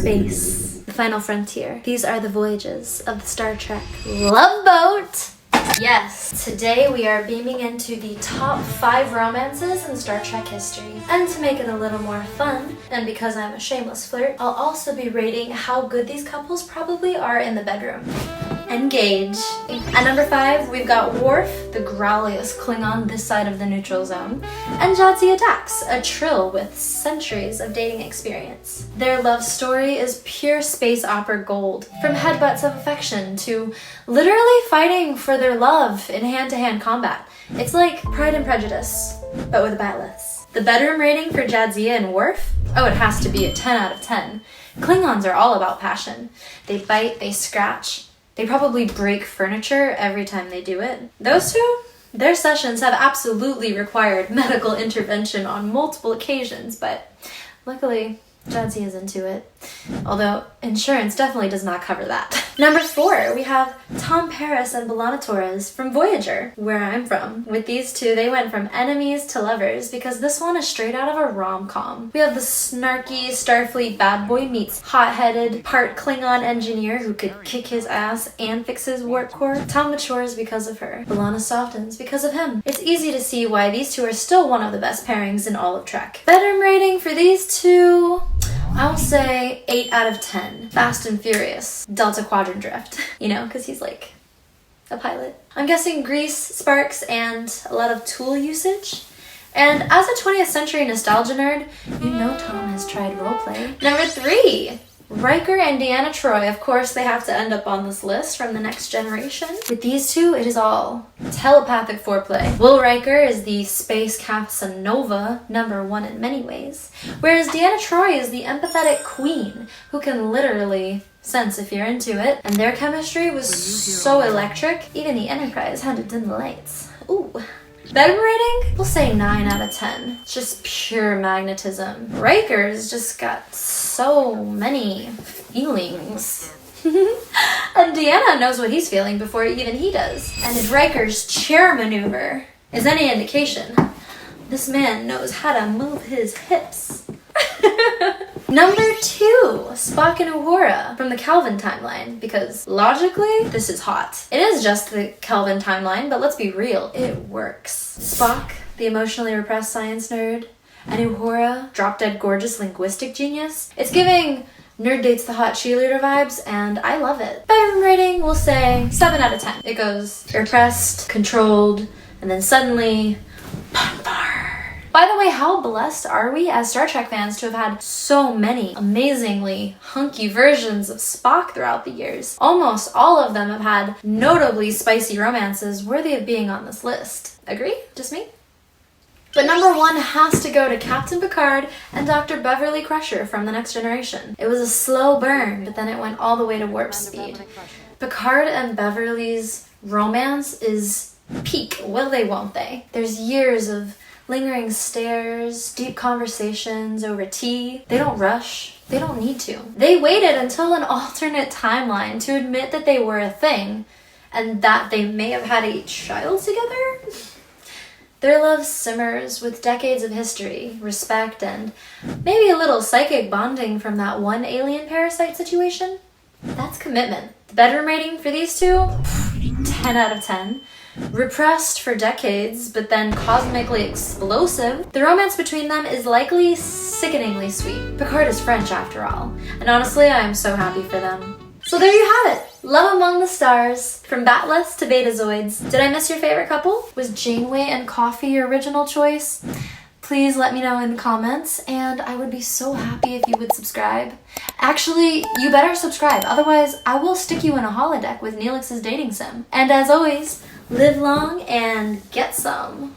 space, the final frontier. These are the voyages of the Star Trek Love Boat. Yes, today we are beaming into the top 5 romances in Star Trek history. And to make it a little more fun, and because I'm a shameless flirt, I'll also be rating how good these couples probably are in the bedroom. Engage. At number 5, we've got Worf, the growliest Klingon this side of the neutral zone, and Jadzia Dax, a Trill with centuries of dating experience. Their love story is pure space opera gold, from headbutts of affection to literally fighting for their love in hand-to-hand combat. It's like Pride and Prejudice, but with bat'leths. The bedroom rating for Jadzia and Worf? Oh, it has to be a 10 out of 10. Klingons are all about passion. They bite, they scratch. They probably break furniture every time they do it. Those two? Their sessions have absolutely required medical intervention on multiple occasions, but luckily, Jadzia is into it. Although, insurance definitely does not cover that. Number 4, we have Tom Paris and B'Elanna Torres from Voyager, where I'm from. With these two, they went from enemies to lovers because this one is straight out of a rom-com. We have the snarky Starfleet bad boy meets hot-headed part Klingon engineer who could kick his ass and fix his warp core. Tom matures because of her. B'Elanna softens because of him. It's easy to see why these two are still one of the best pairings in all of Trek. Bedroom rating for these two, I'll say 8 out of 10. Fast and Furious. Delta Quadrant Drift. You know, because he's like a pilot. I'm guessing grease, sparks, and a lot of tool usage. And as a 20th century nostalgia nerd, you know Tom has tried roleplay. Number 3. Riker and Deanna Troi. Of course, they have to end up on this list from the Next Generation. With these two, it is all telepathic foreplay. Will Riker is the space Casanova, #1 in many ways, whereas Deanna Troi is the empathetic queen who can literally sense if you're into it. And their chemistry was so electric, even the Enterprise had to dim the lights. Ooh. Bedroom rating? We'll say 9 out of 10. It's just pure magnetism. Riker's just got so many feelings. And Deanna knows what he's feeling before even he does. And if Riker's chair maneuver is any indication, this man knows how to move his hips. Number 2, Spock and Uhura from the Kelvin timeline, because logically, this is hot. It is just the Kelvin timeline, but let's be real, it works. Spock, the emotionally repressed science nerd, and Uhura, drop-dead gorgeous linguistic genius. It's giving Nerd Dates the Hot Cheerleader vibes, and I love it. Bedroom rating, we'll say 7 out of 10. It goes repressed, controlled, and then suddenly, bonfire. By the way, how blessed are we as Star Trek fans to have had so many amazingly hunky versions of Spock throughout the years? Almost all of them have had notably spicy romances worthy of being on this list. Agree? Just me? But number 1 has to go to Captain Picard and Dr. Beverly Crusher from The Next Generation. It was a slow burn, but then it went all the way to warp speed. Picard and Beverly's romance is peak, will they, won't they? There's years of lingering stares, deep conversations over tea. They don't rush. They don't need to. They waited until an alternate timeline to admit that they were a thing and that they may have had a child together. Their love simmers with decades of history, respect, and maybe a little psychic bonding from that one alien parasite situation. That's commitment. The bedroom rating for these two? 10 out of 10. Repressed for decades, but then cosmically explosive, the romance between them is likely sickeningly sweet. Picard is French after all, and honestly, I am so happy for them. So there you have it! Love Among the Stars, from Bat'leths to Betazoids. Did I miss your favorite couple? Was Janeway and Coffee your original choice? Please let me know in the comments, and I would be so happy if you would subscribe. Actually, you better subscribe, otherwise I will stick you in a holodeck with Neelix's dating sim. And as always, live long and get some.